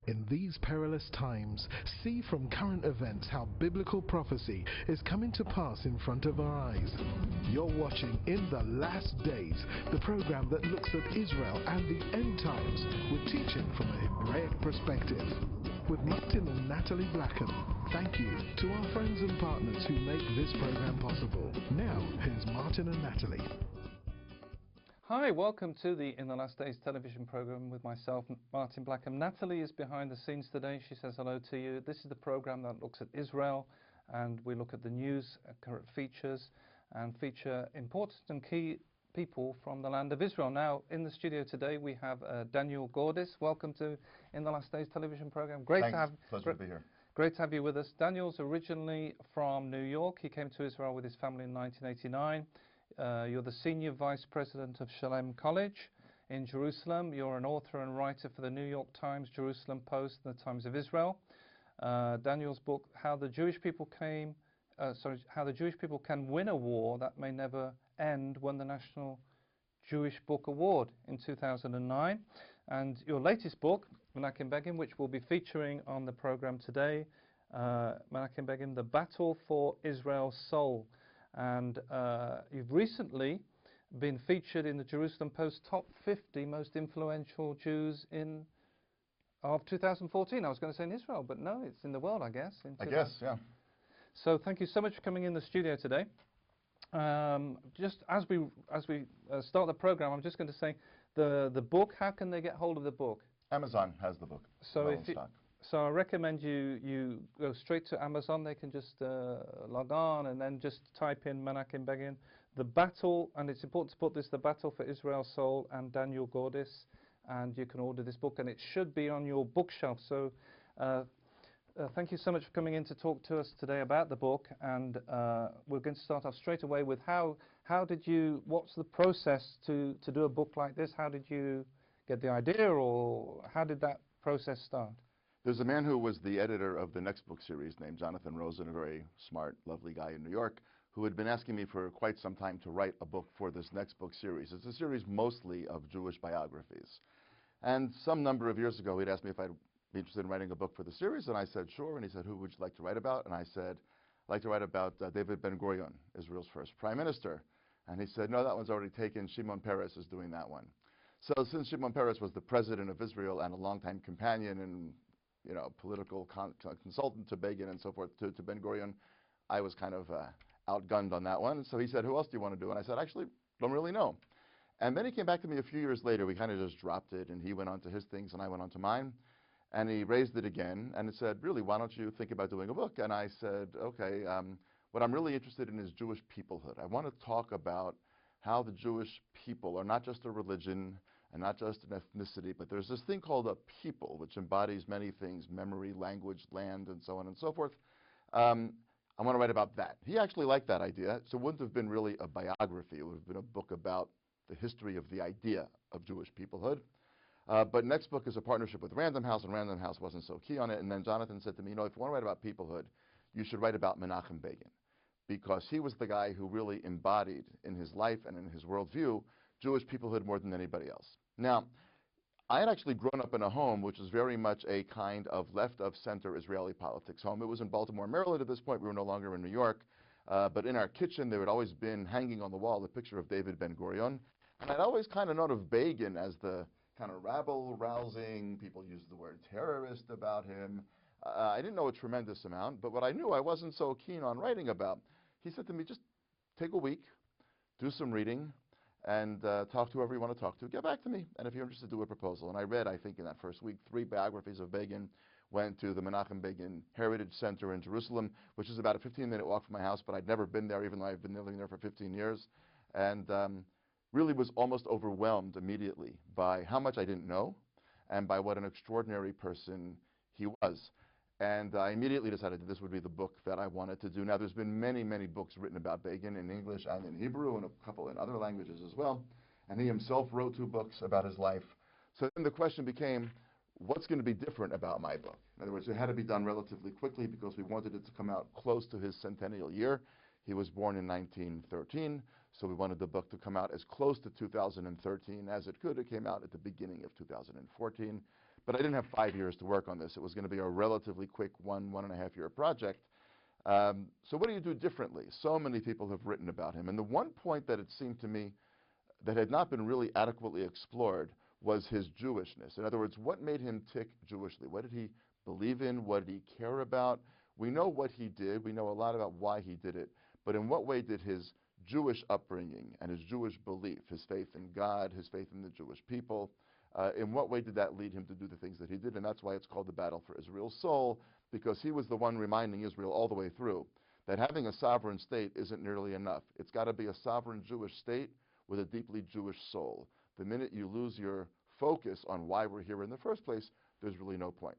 In these perilous times, see from current events how biblical prophecy is coming to pass in front of our eyes. You're watching In the Last Days, the program that looks at Israel and the end times with teaching from a Hebraic perspective. With Martin and Natalie Blackham, thank you to our friends and partners who make this program possible. Now, here's Martin and Natalie. Hi, welcome to the In the Last Days television program with myself, Martin Blackham. Natalie is behind the scenes today. She says hello to you. This is the program that looks at Israel, and we look at the news, current features, and feature important and key people from the land of Israel. Now, in the studio today, we have Daniel Gordis. Welcome to In the Last Days television program. Thanks. Pleasure to be here. Great to have you with us. Daniel's originally from New York. He came to Israel with his family in 1989. You're the Senior Vice President of Shalem College in Jerusalem. You're an author and writer for the New York Times, Jerusalem Post, and the Times of Israel. Daniel's book, How the Jewish People Can Win a War That May Never End, won the National Jewish Book Award in 2009. And your latest book, Menachem Begin, which we'll be featuring on the program today, Menachem Begin, The Battle for Israel's Soul. And you've recently been featured in the Jerusalem Post Top 50 Most Influential Jews of 2014. I was going to say in Israel, but no, it's in the world, I guess. Yeah. So thank you so much for coming in the studio today. Just as we start the program, I'm just going to say the book. How can they get hold of the book? Amazon has the book. So I recommend you go straight to Amazon. They can just log on and then just type in Menachem Begin, The Battle, and it's important to put this, The Battle for Israel's Soul, and Daniel Gordis, and you can order this book, and it should be on your bookshelf. So thank you so much for coming in to talk to us today about the book, and we're going to start off straight away with what's the process to do a book like this? How did you get the idea, or how did that process start? There's a man who was the editor of the Next Book series named Jonathan Rosen, a very smart, lovely guy in New York, who had been asking me for quite some time to write a book for this Next Book series. It's a series mostly of Jewish biographies. And some number of years ago, he'd asked me if I'd be interested in writing a book for the series, and I said, sure. And he said, who would you like to write about? And I said, I'd like to write about David Ben-Gurion, Israel's first prime minister. And he said, no, that one's already taken. Shimon Peres is doing that one. So since Shimon Peres was the president of Israel and a longtime companion and political consultant to Begin and so forth, to Ben-Gurion, I was kind of outgunned on that one. So he said, who else do you want to do? And I said, actually, don't really know. And then he came back to me a few years later. We kind of just dropped it, and he went on to his things, and I went on to mine. And he raised it again, and he said, really, why don't you think about doing a book? And I said, okay, what I'm really interested in is Jewish peoplehood. I want to talk about how the Jewish people are not just a religion and not just an ethnicity, but there's this thing called a people, which embodies many things: memory, language, land, and so on and so forth. I want to write about that. He actually liked that idea, so it wouldn't have been really a biography. It would have been a book about the history of the idea of Jewish peoplehood. But Next Book is a partnership with Random House, and Random House wasn't so keen on it. And then Jonathan said to me, if you want to write about peoplehood, you should write about Menachem Begin, because he was the guy who really embodied in his life and in his worldview Jewish peoplehood more than anybody else. Now, I had actually grown up in a home which was very much a kind of left-of-center Israeli politics home. It was in Baltimore, Maryland at this point. We were no longer in New York. But in our kitchen, there had always been hanging on the wall the picture of David Ben-Gurion. And I'd always kind of known of Begin as the kind of rabble-rousing, people used the word terrorist about him. I didn't know a tremendous amount, but what I knew I wasn't so keen on writing about. He said to me, just take a week, do some reading, and talk to whoever you want to talk to. Get back to me, and if you're interested, do a proposal. And I read, I think in that first week, 3 biographies of Begin, went to the Menachem Begin Heritage Center in Jerusalem, which is about a 15-minute walk from my house, but I'd never been there, even though I've been living there for 15 years. And really was almost overwhelmed immediately by how much I didn't know and by what an extraordinary person he was. And I immediately decided that this would be the book that I wanted to do. Now, there's been many, many books written about Begin in English and in Hebrew and a couple in other languages as well. And he himself wrote 2 books about his life. So then the question became, what's going to be different about my book? In other words, it had to be done relatively quickly because we wanted it to come out close to his centennial year. He was born in 1913, so we wanted the book to come out as close to 2013 as it could. It came out at the beginning of 2014. But I didn't have 5 years to work on this. It was going to be a relatively quick 1.5 year project. So what do you do differently? So many people have written about him. And the one point that it seemed to me that had not been really adequately explored was his Jewishness. In other words, what made him tick Jewishly? What did he believe in? What did he care about? We know what he did. We know a lot about why he did it. But in what way did his Jewish upbringing and his Jewish belief, his faith in God, his faith in the Jewish people, in what way did that lead him to do the things that he did? And that's why it's called the battle for Israel's soul, because he was the one reminding Israel all the way through that having a sovereign state isn't nearly enough. It's got to be a sovereign Jewish state with a deeply Jewish soul. The minute you lose your focus on why we're here in the first place, there's really no point.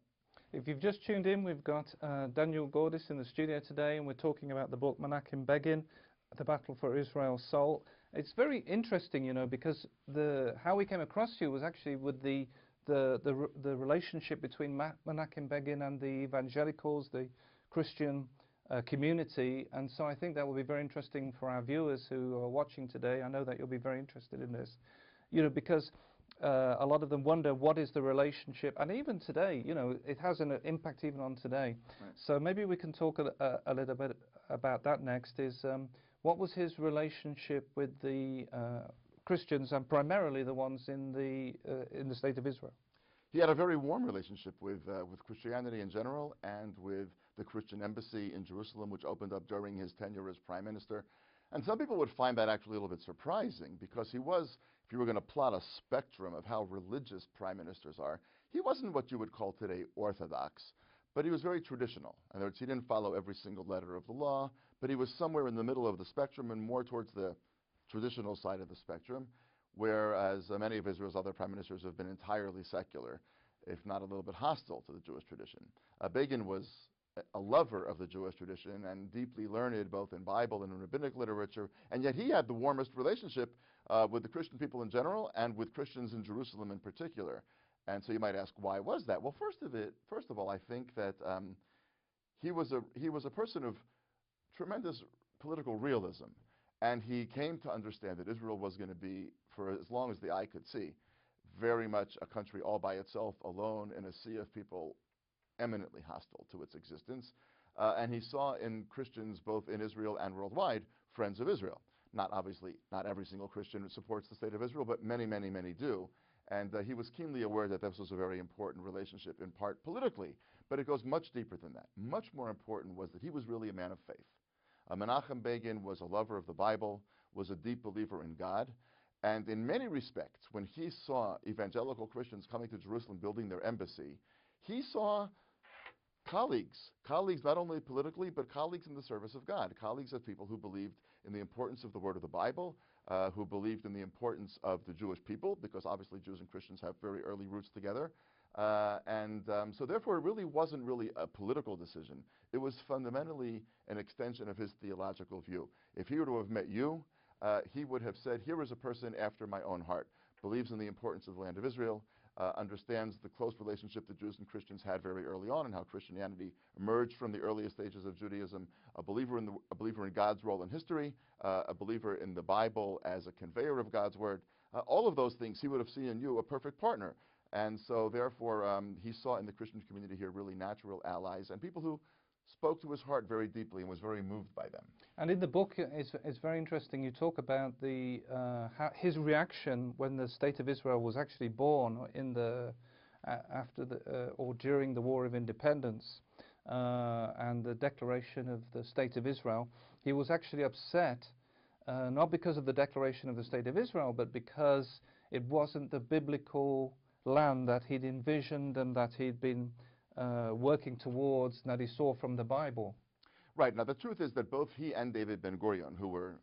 If you've just tuned in, we've got Daniel Gordis in the studio today, and we're talking about the book Menachem Begin, The Battle for Israel's Soul. It's very interesting, you know, because how we came across you was actually with the relationship between Menachem Begin and the evangelicals, the Christian community, and so I think that will be very interesting for our viewers who are watching today. I know that you'll be very interested in this, you know, because a lot of them wonder what is the relationship, and even today, you know, it has an impact even on today. Right. So maybe we can talk a little bit about that next. Is what was his relationship with the Christians, and primarily the ones in the state of Israel? He had a very warm relationship with Christianity in general and with the Christian embassy in Jerusalem, which opened up during his tenure as prime minister. And some people would find that actually a little bit surprising, because he was, if you were going to plot a spectrum of how religious prime ministers are, he wasn't what you would call today orthodox, but he was very traditional. In other words, he didn't follow every single letter of the law, but he was somewhere in the middle of the spectrum and more towards the traditional side of the spectrum, whereas many of Israel's other prime ministers have been entirely secular, if not a little bit hostile to the Jewish tradition. Begin was a lover of the Jewish tradition and deeply learned both in Bible and in rabbinic literature, and yet he had the warmest relationship with the Christian people in general and with Christians in Jerusalem in particular. And so you might ask, why was that? Well, first of all, I think that he was a person of tremendous political realism, and he came to understand that Israel was going to be, for as long as the eye could see, very much a country all by itself, alone in a sea of people eminently hostile to its existence. And he saw in Christians, both in Israel and worldwide, friends of Israel. Obviously, not every single Christian supports the state of Israel, but many, many, many do. And he was keenly aware that this was a very important relationship, in part politically, but it goes much deeper than that. Much more important was that he was really a man of faith. Menachem Begin was a lover of the Bible, was a deep believer in God, and in many respects, when he saw evangelical Christians coming to Jerusalem building their embassy, he saw colleagues not only politically, but colleagues in the service of God, colleagues of people who believed in the importance of the word of the Bible, who believed in the importance of the Jewish people, because obviously Jews and Christians have very early roots together. So therefore, it really wasn't really a political decision. It was fundamentally an extension of his theological view. If he were to have met you, he would have said, here is a person after my own heart, believes in the importance of the land of Israel, understands the close relationship that Jews and Christians had very early on and how Christianity emerged from the earliest stages of Judaism, a believer in God's role in history, a believer in the Bible as a conveyor of God's word. All of those things, he would have seen in you a perfect partner. And so therefore, he saw in the Christian community here really natural allies and people who spoke to his heart very deeply and was very moved by them. And in the book, it's very interesting. You talk about his reaction when the State of Israel was actually born or during the War of Independence and the declaration of the State of Israel. He was actually upset, not because of the declaration of the State of Israel, but because it wasn't the biblical land that he'd envisioned and that he'd been working towards, and that he saw from the Bible. Right. Now, the truth is that both he and David Ben-Gurion, who were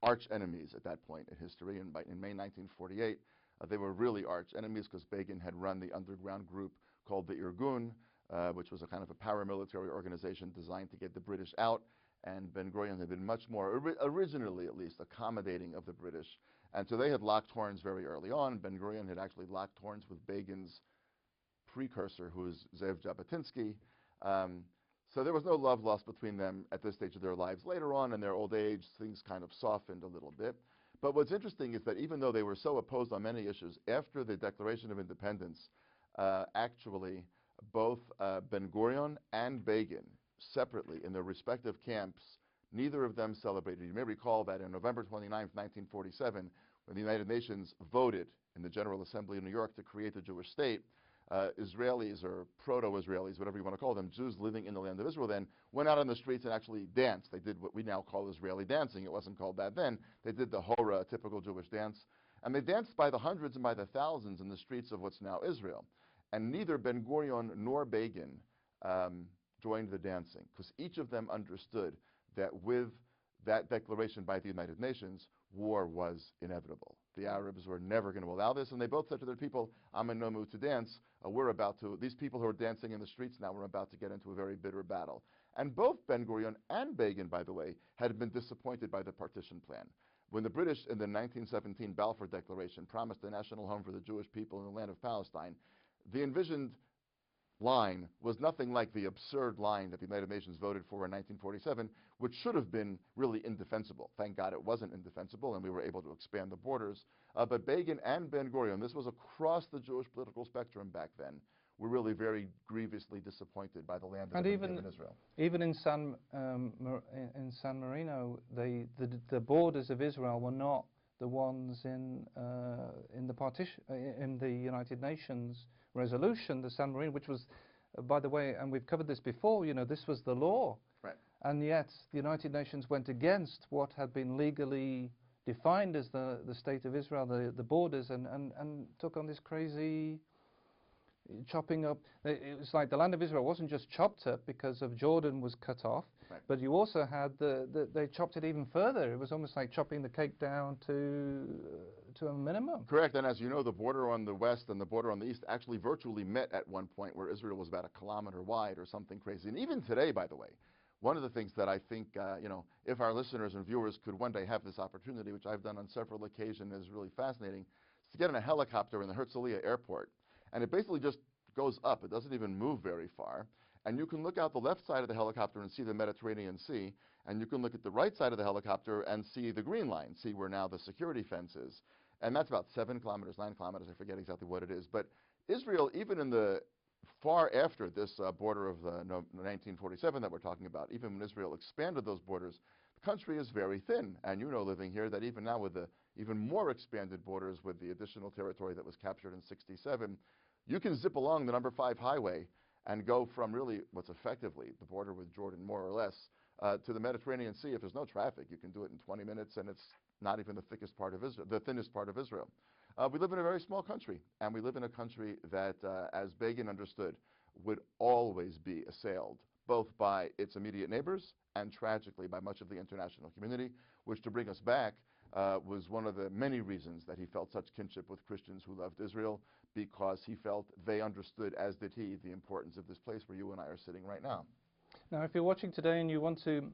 arch enemies at that point in history, in May 1948, they were really arch enemies because Begin had run the underground group called the Irgun, which was a kind of a paramilitary organization designed to get the British out, and Ben-Gurion had been much more, originally at least, accommodating of the British. And so they had locked horns very early on. Ben-Gurion had actually locked horns with Begin's precursor, who is Zev Jabotinsky. So there was no love lost between them at this stage of their lives. Later on, in their old age, things kind of softened a little bit. But what's interesting is that even though they were so opposed on many issues, after the Declaration of Independence, actually, both Ben Gurion and Begin, separately in their respective camps, neither of them celebrated. You may recall that on November 29, 1947, when the United Nations voted in the General Assembly in New York to create the Jewish state, Israelis or proto-Israelis, whatever you want to call them, Jews living in the land of Israel then, went out on the streets and actually danced. They did what we now call Israeli dancing. It wasn't called that then. They did the hora, a typical Jewish dance. And they danced by the hundreds and by the thousands in the streets of what's now Israel. And neither Ben Gurion nor Begin joined the dancing, because each of them understood that with that declaration by the United Nations, war was inevitable. The Arabs were never going to allow this, and they both said to their people, I'm in no mood to dance. These people who are dancing in the streets now, we're about to get into a very bitter battle. And both Ben Gurion and Begin, by the way, had been disappointed by the partition plan. When the British in the 1917 Balfour Declaration promised a national home for the Jewish people in the land of Palestine, the envisioned line was nothing like the absurd line that the United Nations voted for in 1947, which should have been really indefensible. Thank God it wasn't indefensible, and we were able to expand the borders. But Begin and Ben Gurion, this was across the Jewish political spectrum back then, were really very grievously disappointed by the land that had been given Israel. Even in San Marino, the borders of Israel were not the ones in the United Nations resolution, the San Marino, which was, by the way, and we've covered this before, you know, this was the law. Right. And yet the United Nations went against what had been legally defined as the state of Israel, the borders, and took on this crazy chopping up. It was like the land of Israel wasn't just chopped up because of Jordan was cut off, right, but you also had they chopped it even further. It was almost like chopping the cake down to a minimum. Correct, and as you know, the border on the west and the border on the east actually virtually met at one point, where Israel was about 1 kilometer wide or something crazy. And even today, by the way, one of the things that I think, if our listeners and viewers could one day have this opportunity, which I've done on several occasions, is really fascinating, is to get in a helicopter in the Herzliya airport. And it basically just goes up. It doesn't even move very far. And you can look out the left side of the helicopter and see the Mediterranean Sea. And you can look at the right side of the helicopter and see the Green Line, see where now the security fence is. And that's about 7 kilometers, 9 kilometers, I forget exactly what it is. But Israel, even in the far after this border of 1947 that we're talking about, even when Israel expanded those borders, the country is very thin. And you know, living here, that even now with the even more expanded borders with the additional territory that was captured in 67, you can zip along the number 5 highway and go from really what's effectively the border with Jordan, more or less, to the Mediterranean Sea. If there's no traffic, you can do it in 20 minutes, and it's not even the thickest part of Israel, the thinnest part of Israel. We live in a very small country, and we live in a country that, as Begin understood, would always be assailed, both by its immediate neighbors and, tragically, by much of the international community, which, to bring us back, was one of the many reasons that he felt such kinship with Christians who loved Israel, because he felt they understood, as did he, the importance of this place where you and I are sitting right now. Now, if you're watching today and you want to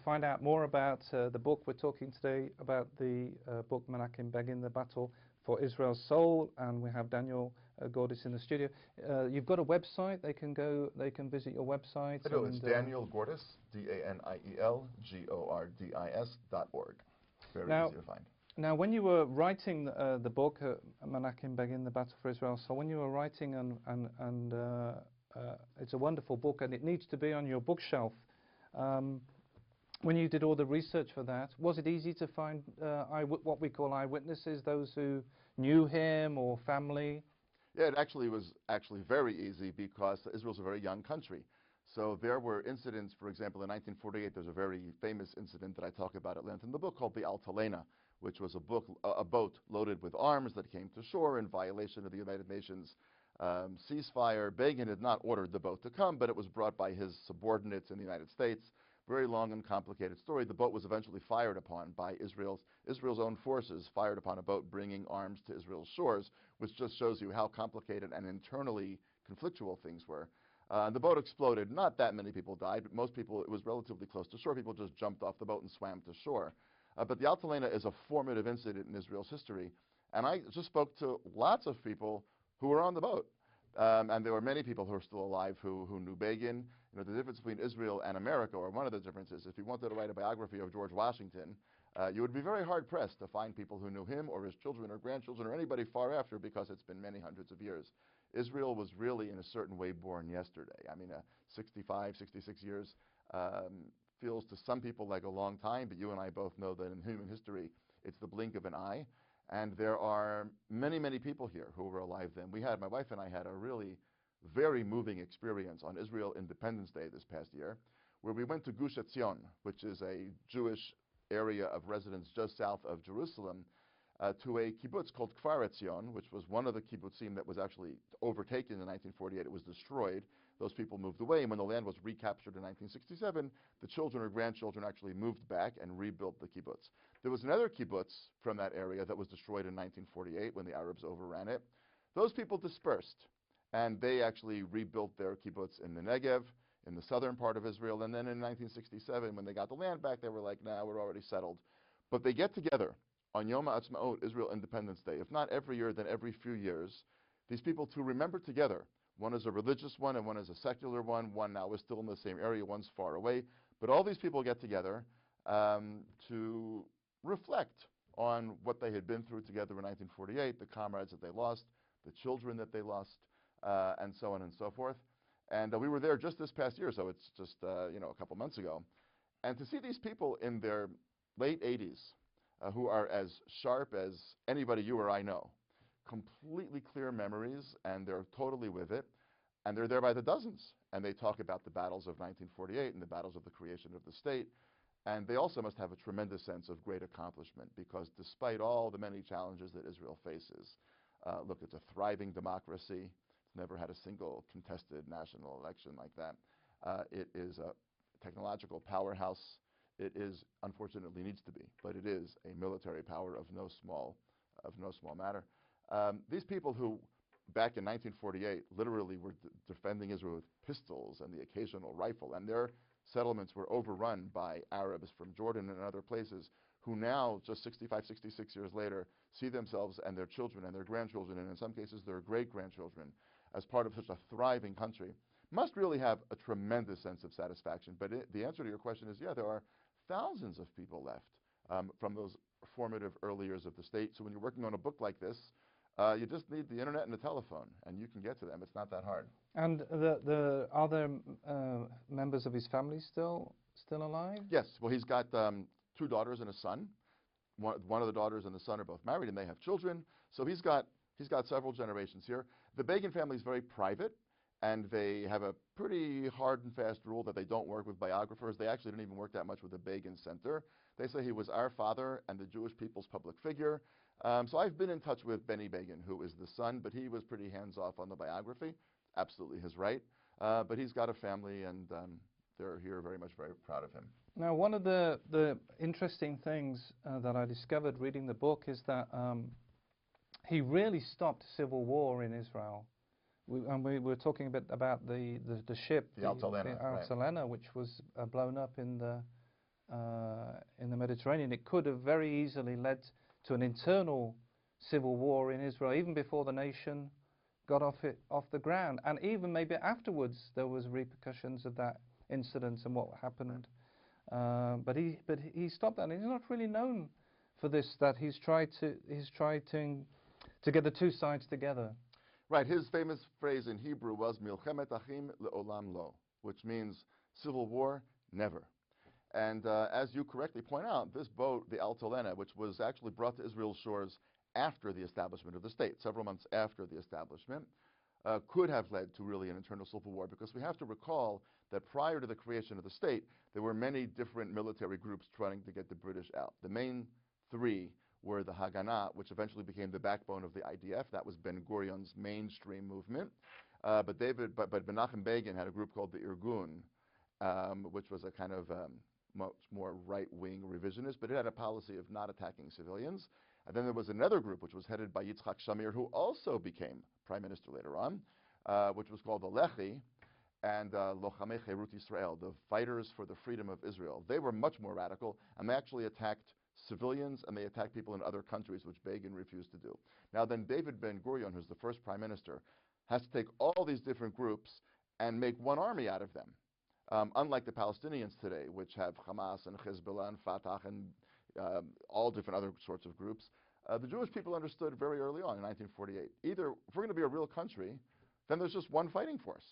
find out more about the book, we're talking today about the book Menachem Begin, The Battle for Israel's Soul, and we have Daniel Gordis in the studio. You've got a website. They can visit your website. I do. It's Daniel Gordis, DanielGordis.org. Very easy to find. Now, when you were writing the book, Menachem Begin, The Battle for Israel's Soul, when you were writing, and it's a wonderful book, and it needs to be on your bookshelf. When you did all the research for that, was it easy to find what we call eyewitnesses, those who knew him or family? Yeah, it actually was very easy, because Israel's a very young country. So there were incidents, for example, in 1948, there's a very famous incident that I talk about at length in the book called the Altalena, which was a boat loaded with arms that came to shore in violation of the United Nations ceasefire. Begin had not ordered the boat to come, but it was brought by his subordinates in the United States. Very long and complicated story. The boat was eventually fired upon by Israel's own forces, fired upon a boat bringing arms to Israel's shores, which just shows you how complicated and internally conflictual things were. The boat exploded. Not that many people died, but most people, it was relatively close to shore. People just jumped off the boat and swam to shore. But the Altalena is a formative incident in Israel's history. And I just spoke to lots of people who were on the boat. And there were many people who are still alive who knew Begin. You know, the difference between Israel and America, or one of the differences, if you wanted to write a biography of George Washington, you would be very hard-pressed to find people who knew him or his children or grandchildren or anybody far after, because it's been many hundreds of years. Israel was really, in a certain way, born yesterday. I mean, 65, 66 years feels to some people like a long time, but you and I both know that in human history, it's the blink of an eye. And there are many, many people here who were alive then. My wife and I had a really very moving experience on Israel Independence Day this past year, where we went to Gush Etzion, which is a Jewish area of residence just south of Jerusalem, to a kibbutz called Kfar Etzion, which was one of the kibbutzim that was actually overtaken in 1948. It was destroyed. Those people moved away, and when the land was recaptured in 1967, the children or grandchildren actually moved back and rebuilt the kibbutz. There was another kibbutz from that area that was destroyed in 1948 when the Arabs overran it. Those people dispersed, and they actually rebuilt their kibbutz in the Negev, in the southern part of Israel. And then in 1967, when they got the land back, they were like, nah, we're already settled. But they get together on Yom HaAtzmaut, Israel Independence Day, if not every year, then every few years, these people to remember together. One is a religious one and one is a secular one. One now is still in the same area, one's far away. But all these people get together to reflect on what they had been through together in 1948, the comrades that they lost, the children that they lost, and so on and so forth. And we were there just this past year, so it's just a couple months ago. And to see these people in their late 80s, who are as sharp as anybody you or I know, completely clear memories, and they're totally with it, and they're there by the dozens, and they talk about the battles of 1948 and the battles of the creation of the state, and they also must have a tremendous sense of great accomplishment, because despite all the many challenges that Israel faces, look, it's a thriving democracy. It's never had a single contested national election like that. It is a technological powerhouse. It is, unfortunately, needs to be, but it is a military power of no small matter. These people who, back in 1948, literally were defending Israel with pistols and the occasional rifle, and their settlements were overrun by Arabs from Jordan and other places, who now, just 65, 66 years later, see themselves and their children and their grandchildren, and in some cases their great-grandchildren, as part of such a thriving country, must really have a tremendous sense of satisfaction. But the answer to your question is, yeah, there are thousands of people left from those formative early years of the state. So when you're working on a book like this, you just need the internet and a telephone, and you can get to them. It's not that hard. And are there members of his family still alive? Yes. Well, he's got 2 daughters and a son. One of the daughters and the son are both married, and they have children. So he's got several generations here. The Begin family is very private, and they have a pretty hard and fast rule that they don't work with biographers. They actually didn't even work that much with the Begin Center. They say he was our father and the Jewish people's public figure. So I've been in touch with Benny Begin, who is the son, but he was pretty hands-off on the biography. Absolutely his right. But he's got a family, and they're here very proud of him. Now, one of the interesting things that I discovered reading the book is that he really stopped civil war in Israel. We were talking a bit about the ship, the Altalena, which was blown up in the Mediterranean. It could have very easily led to an internal civil war in Israel, even before the nation got off the ground, and even maybe afterwards there was repercussions of that incident and what happened. But he stopped that, and he's not really known for this. That he's tried to get the two sides together. Right. His famous phrase in Hebrew was "Milchemet Achim le'olam lo," which means civil war, never. And as you correctly point out, this boat, the Altalena, which was actually brought to Israel's shores after the establishment of the state, several months after the establishment, could have led to really an internal civil war, because we have to recall that prior to the creation of the state, there were many different military groups trying to get the British out. The main 3 were the Haganah, which eventually became the backbone of the IDF. That was Ben Gurion's mainstream movement. But Menachem Begin had a group called the Irgun, which was a kind of much more right-wing revisionist, but it had a policy of not attacking civilians. And then there was another group, which was headed by Yitzhak Shamir, who also became prime minister later on, which was called the Lehi, and Lochamei Cherut Israel, the fighters for the freedom of Israel. They were much more radical, and they actually attacked civilians, and they attacked people in other countries, which Begin refused to do. Now then, David Ben Gurion, who's the first prime minister, has to take all these different groups and make one army out of them. Unlike the Palestinians today, which have Hamas and Hezbollah and Fatah and all different other sorts of groups, the Jewish people understood very early on in 1948, either if we're going to be a real country, then there's just one fighting force.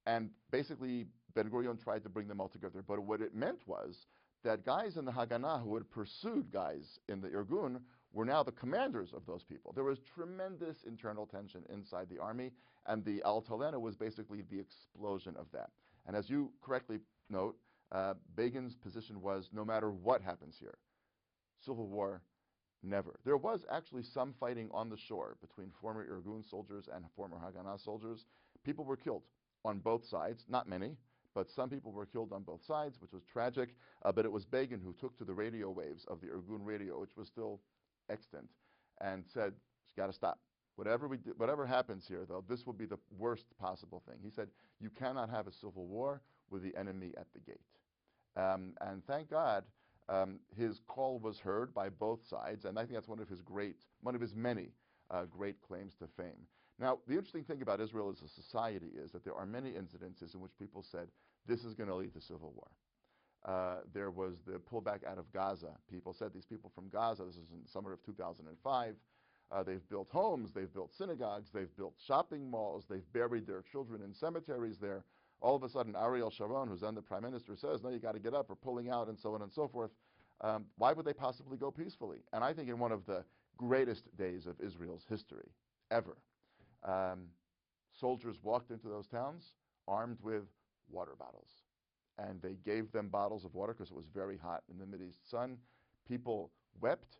And basically, Ben-Gurion tried to bring them all together. But what it meant was that guys in the Haganah who had pursued guys in the Irgun were now the commanders of those people. There was tremendous internal tension inside the army, and the Al-Talena was basically the explosion of that. And as you correctly note, Begin's position was, no matter what happens here, civil war, never. There was actually some fighting on the shore between former Irgun soldiers and former Haganah soldiers. People were killed on both sides, not many, but some people were killed on both sides, which was tragic. But it was Begin who took to the radio waves of the Irgun radio, which was still extant, and said, "You got to stop. Whatever happens here, though, this will be the worst possible thing." He said, "You cannot have a civil war with the enemy at the gate." And thank God, his call was heard by both sides, and I think that's one of his many great claims to fame. Now, the interesting thing about Israel as a society is that there are many incidences in which people said, this is going to lead to civil war. There was the pullback out of Gaza. People said, these people from Gaza, this is in the summer of 2005, they've built homes, they've built synagogues, they've built shopping malls, they've buried their children in cemeteries there. All of a sudden, Ariel Sharon, who's then the prime minister, says, no, you got to get up, we're pulling out, and so on and so forth. Why would they possibly go peacefully? And I think in one of the greatest days of Israel's history, ever, soldiers walked into those towns armed with water bottles. And they gave them bottles of water because it was very hot in the Mideast sun. People wept.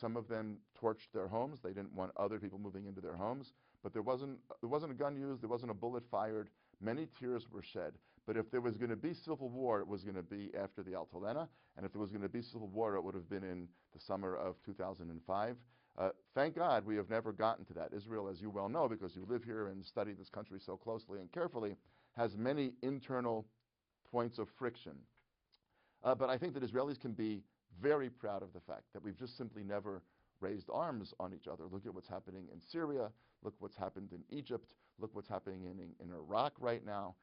Some of them torched their homes. They didn't want other people moving into their homes. But there wasn't a gun used. There wasn't a bullet fired. Many tears were shed. But if there was going to be civil war, it was going to be after the Al-Talena. And if there was going to be civil war, it would have been in the summer of 2005. Thank God we have never gotten to that. Israel, as you well know, because you live here and study this country so closely and carefully, has many internal points of friction. But I think that Israelis can be very proud of the fact that we've just simply never raised arms on each other. Look at what's happening in Syria. Look what's happened in Egypt. Look what's happening in Iraq right now.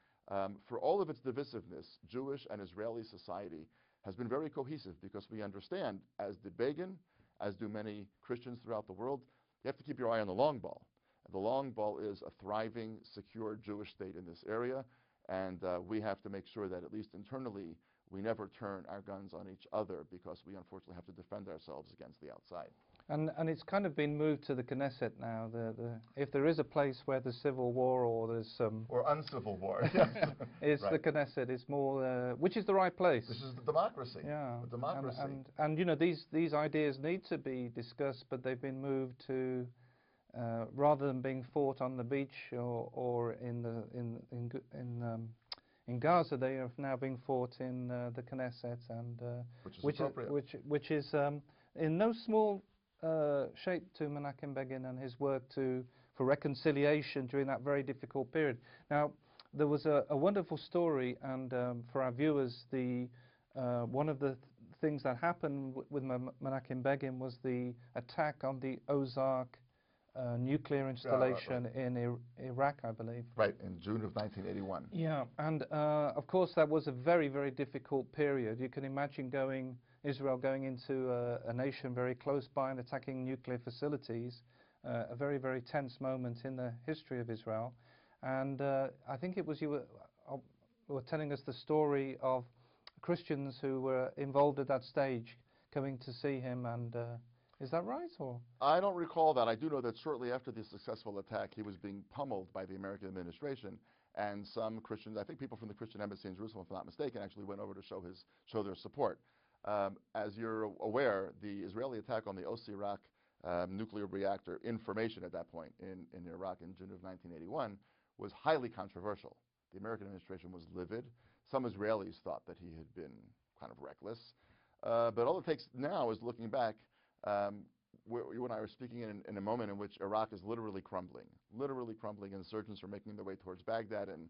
For all of its divisiveness, Jewish and Israeli society has been very cohesive because we understand, as did Begin, as do many Christians throughout the world, you have to keep your eye on the long ball. And the long ball is a thriving, secure Jewish state in this area, and we have to make sure that at least internally we never turn our guns on each other because we unfortunately have to defend ourselves against the outside. And it's kind of been moved to the Knesset now. If there is a place where there's civil war or there's some... Or uncivil war, yes. It's right. the Knesset. It's more... which is the right place. This is the democracy. Yeah. The democracy. And you know, these ideas need to be discussed, but they've been moved to... rather than being fought on the beach or in Gaza, they are now being fought in the Knesset, and which is in no small shape to Menachem Begin and his work for reconciliation during that very difficult period. Now, there was a wonderful story, and for our viewers, one of the things that happened with Menachem Begin was the attack on the Ozark nuclear installation in Iraq, I believe. Right, in June of 1981. Yeah, and of course that was a very, very difficult period. You can imagine Israel going into a nation very close by and attacking nuclear facilities, a very, very tense moment in the history of Israel. And I think it was you were telling us the story of Christians who were involved at that stage coming to see him, and is that right? Or I don't recall that. I do know that shortly after the successful attack, he was being pummeled by the American administration, and some Christians, I think people from the Christian embassy in Jerusalem, if I'm not mistaken, actually went over to show their support. As you're aware, the Israeli attack on the Osirak nuclear reactor information at that point in Iraq in June of 1981 was highly controversial. The American administration was livid. Some Israelis thought that he had been kind of reckless. But all it takes now is looking back. You and I are speaking in a moment in which Iraq is literally crumbling. Insurgents are making their way towards Baghdad, and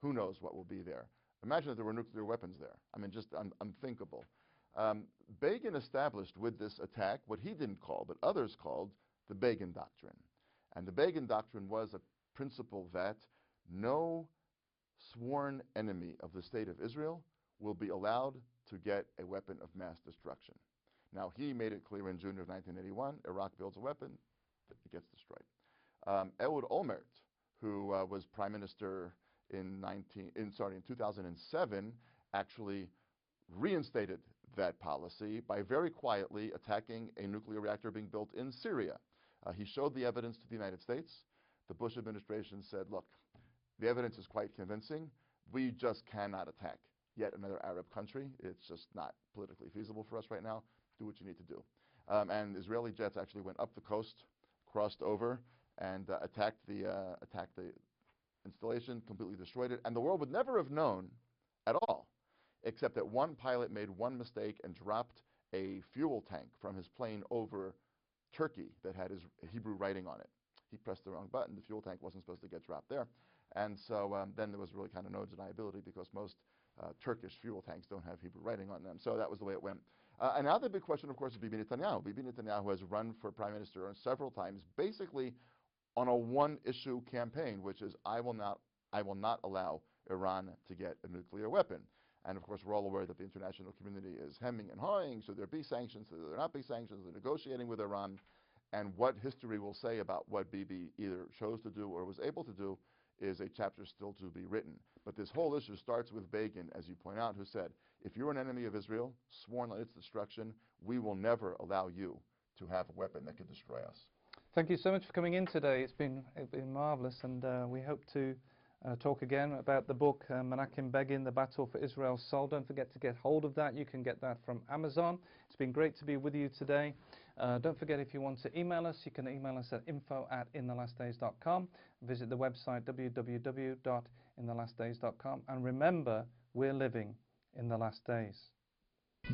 who knows what will be there. Imagine if there were nuclear weapons there. I mean, just unthinkable. Begin established with this attack what he didn't call, but others called, the Begin Doctrine. And the Begin Doctrine was a principle that no sworn enemy of the state of Israel will be allowed to get a weapon of mass destruction. Now, he made it clear in June of 1981, Iraq builds a weapon, it gets destroyed. Ehud Olmert who was prime minister in 2007, actually reinstated that policy by very quietly attacking a nuclear reactor being built in Syria. He showed the evidence to the United States. The Bush administration said, look, the evidence is quite convincing. We just cannot attack yet another Arab country. It's just not politically feasible for us right now. Do what you need to do. And Israeli jets actually went up the coast, crossed over, and attacked the installation, completely destroyed it. And the world would never have known at all, except that one pilot made one mistake and dropped a fuel tank from his plane over Turkey that had his Hebrew writing on it. He pressed the wrong button. The fuel tank wasn't supposed to get dropped there. And so then there was really kind of no deniability because most Turkish fuel tanks don't have Hebrew writing on them. So that was the way it went. And now the big question, of course, is Bibi Netanyahu. Bibi Netanyahu has run for prime minister several times, basically on a one-issue campaign, which is I will not allow Iran to get a nuclear weapon. And of course, we're all aware that the international community is hemming and hawing. Should there be sanctions? Should there not be sanctions? They're negotiating with Iran. And what history will say about what Bibi either chose to do or was able to do is a chapter still to be written. But this whole issue starts with Begin, as you point out, who said, if you're an enemy of Israel, sworn on its destruction, we will never allow you to have a weapon that could destroy us. Thank you so much for coming in today. It's been marvelous, and we hope to talk again about the book Menachem Begin, The Battle for Israel's Soul. Don't forget to get hold of that. You can get that from Amazon. It's been great to be with you today. Don't forget, if you want to email us, you can email us at info@inthelastdays.com. Visit the website www.inthelastdays.com. And remember, we're living in the last days.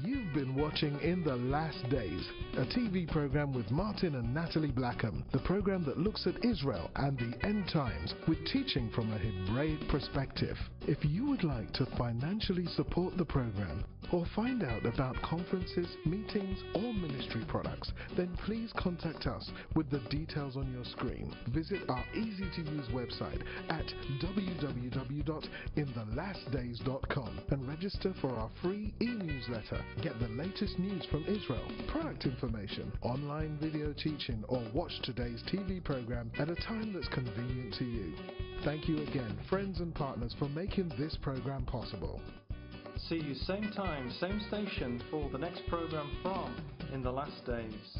You've been watching In the Last Days, a TV program with Martin and Natalie Blackham, the program that looks at Israel and the end times with teaching from a Hebraic perspective. If you would like to financially support the program or find out about conferences, meetings, or ministry products, then please contact us with the details on your screen. Visit our easy-to-use website at www.inthelastdays.com and register for our free e-newsletter. Get the latest news from Israel, product information, online video teaching, or watch today's TV program at a time that's convenient to you. Thank you again, friends and partners, for making this program possible. See you same time, same station for the next program from In the Last Days.